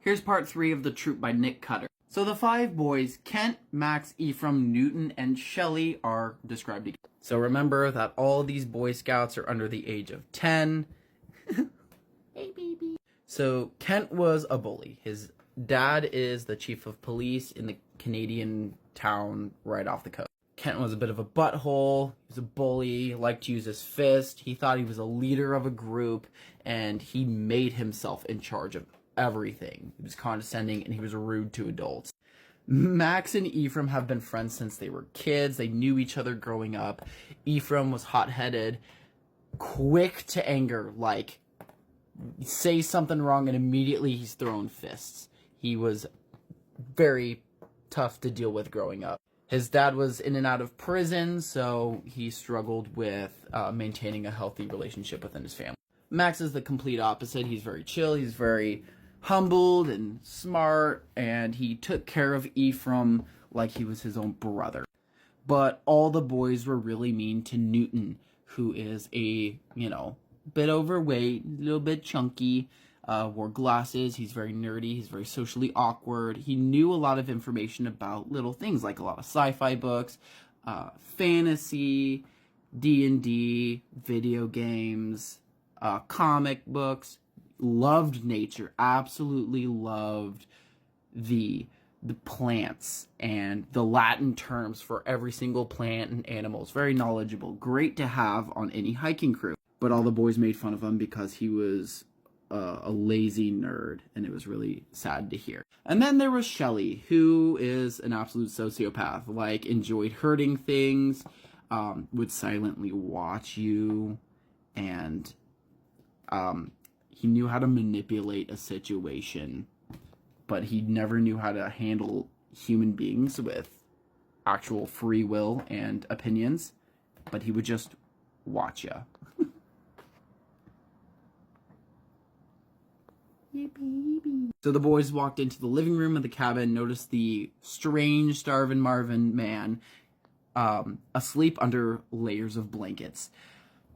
Here's part 3 of The Troop by Nick Cutter. So the 5 boys, Kent, Max, Ephraim, Newton, and Shelley, are described again. So remember that all these Boy Scouts are under the age of 10. Hey, baby. So Kent was a bully. His dad is the chief of police in the Canadian town right off the coast. Kent was a bit of a butthole. He was a bully, liked to use his fist. He thought he was a leader of a group, and he made himself in charge of everything. He was condescending, and he was rude to adults. Max and Ephraim have been friends since they were kids. They knew each other growing up. Ephraim was hot-headed, quick to anger, like, say something wrong and immediately he's throwing fists. He was very tough to deal with growing up. His dad was in and out of prison, so he struggled with maintaining a healthy relationship within his family. Max is the complete opposite. He's very chill, he's very humbled and smart, and he took care of Ephraim like he was his own brother. But all the boys were really mean to Newton, who is a, bit overweight, a little bit chunky, wore glasses, he's very nerdy, he's very socially awkward. He knew a lot of information about little things, like a lot of sci-fi books, fantasy, D&D, video games, comic books, loved nature, absolutely loved the plants and the Latin terms for every single plant and animals. Very knowledgeable, great to have on any hiking crew. But all the boys made fun of him because he was a lazy nerd, and it was really sad to hear. And then there was Shelley, who is an absolute sociopath, like enjoyed hurting things, would silently watch you, and he knew how to manipulate a situation, but he never knew how to handle human beings with actual free will and opinions, but he would just watch ya. So the boys walked into the living room of the cabin, noticed the strange starving Marvin man asleep under layers of blankets.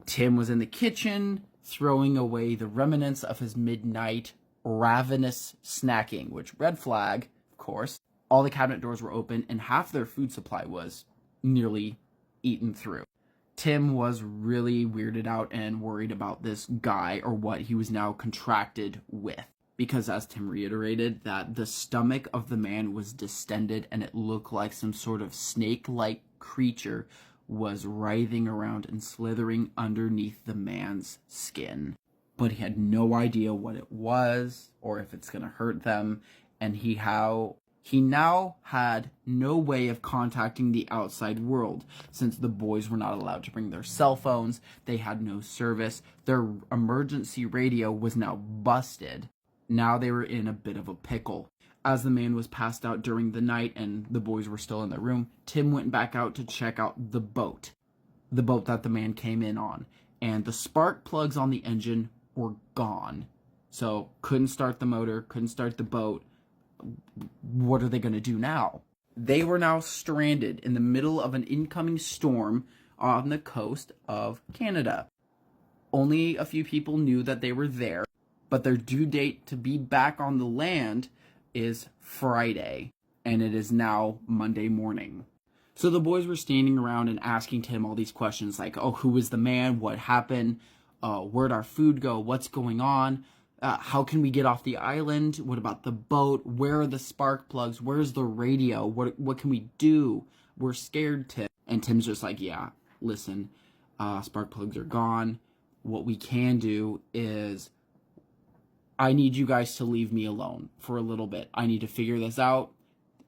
Tim was in the kitchen, throwing away the remnants of his midnight ravenous snacking, which, red flag, of course. All the cabinet doors were open, and half their food supply was nearly eaten through. Tim was really weirded out and worried about this guy, or what he was now contracted with. Because, as Tim reiterated, that the stomach of the man was distended, and it looked like some sort of snake-like creature was writhing around and slithering underneath the man's skin. But he had no idea what it was, or if it's gonna hurt them, and he now had no way of contacting the outside world, since the boys were not allowed to bring their cell phones. They had no service. Their emergency radio was now busted. Now they were in a bit of a pickle. As the man was passed out during the night and the boys were still in their room, Tim went back out to check out the boat that the man came in on. And the spark plugs on the engine were gone. So couldn't start the motor, couldn't start the boat. What are they going to do now? They were now stranded in the middle of an incoming storm on the coast of Canada. Only a few people knew that they were there, but their due date to be back on the land is Friday, and it is now Monday morning. So the boys were standing around and asking Tim all these questions like, oh, who was the man? What happened? Where'd our food go? What's going on? How can we get off the island? What about the boat? Where are the spark plugs? Where's the radio? What can we do? We're scared, Tim. And Tim's just like, yeah, listen, spark plugs are gone. What we can do is I need you guys to leave me alone for a little bit. I need to figure this out.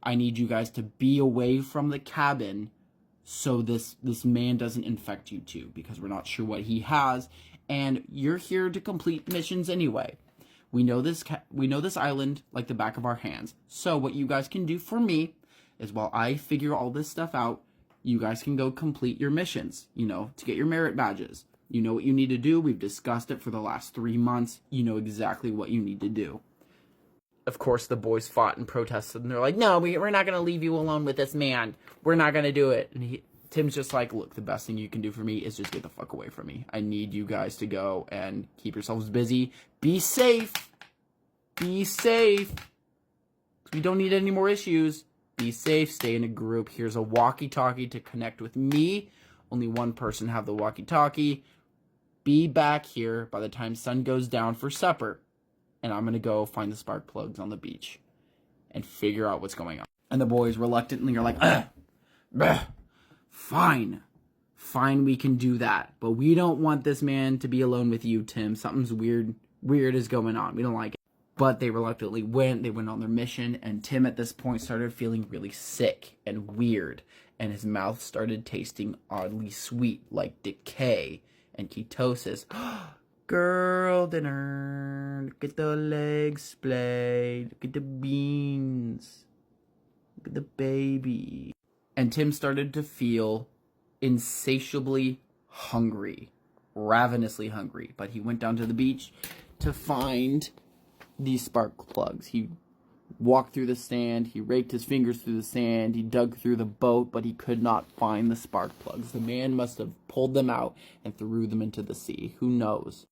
I need you guys to be away from the cabin so this man doesn't infect you too, because we're not sure what he has. And you're here to complete missions anyway. We know this island like the back of our hands. So what you guys can do for me is, while I figure all this stuff out, you guys can go complete your missions, to get your merit badges. You know what you need to do. We've discussed it for the last 3 months. You know exactly what you need to do. Of course, the boys fought and protested, and they're like, no, we're not going to leave you alone with this man. We're not going to do it. And Tim's just like, look, the best thing you can do for me is just get the fuck away from me. I need you guys to go and keep yourselves busy. Be safe. Be safe. We don't need any more issues. Be safe. Stay in a group. Here's a walkie-talkie to connect with me. Only one person have the walkie-talkie. Be back here by the time sun goes down for supper. And I'm going to go find the spark plugs on the beach and figure out what's going on. And the boys reluctantly are like, fine. Fine, we can do that. But we don't want this man to be alone with you, Tim. Something's weird is going on. We don't like it. But they reluctantly went. They went on their mission. And Tim at this point started feeling really sick and weird. And his mouth started tasting oddly sweet, like decay and ketosis. Girl dinner. Look at the legs splayed. Look at the beans. Look at the baby. And Tim started to feel insatiably hungry. Ravenously hungry. But he went down to the beach to find these spark plugs. He walked through the sand. He raked his fingers through the sand. He dug through the boat, but he could not find the spark plugs. The man must have pulled them out and threw them into the sea. Who knows?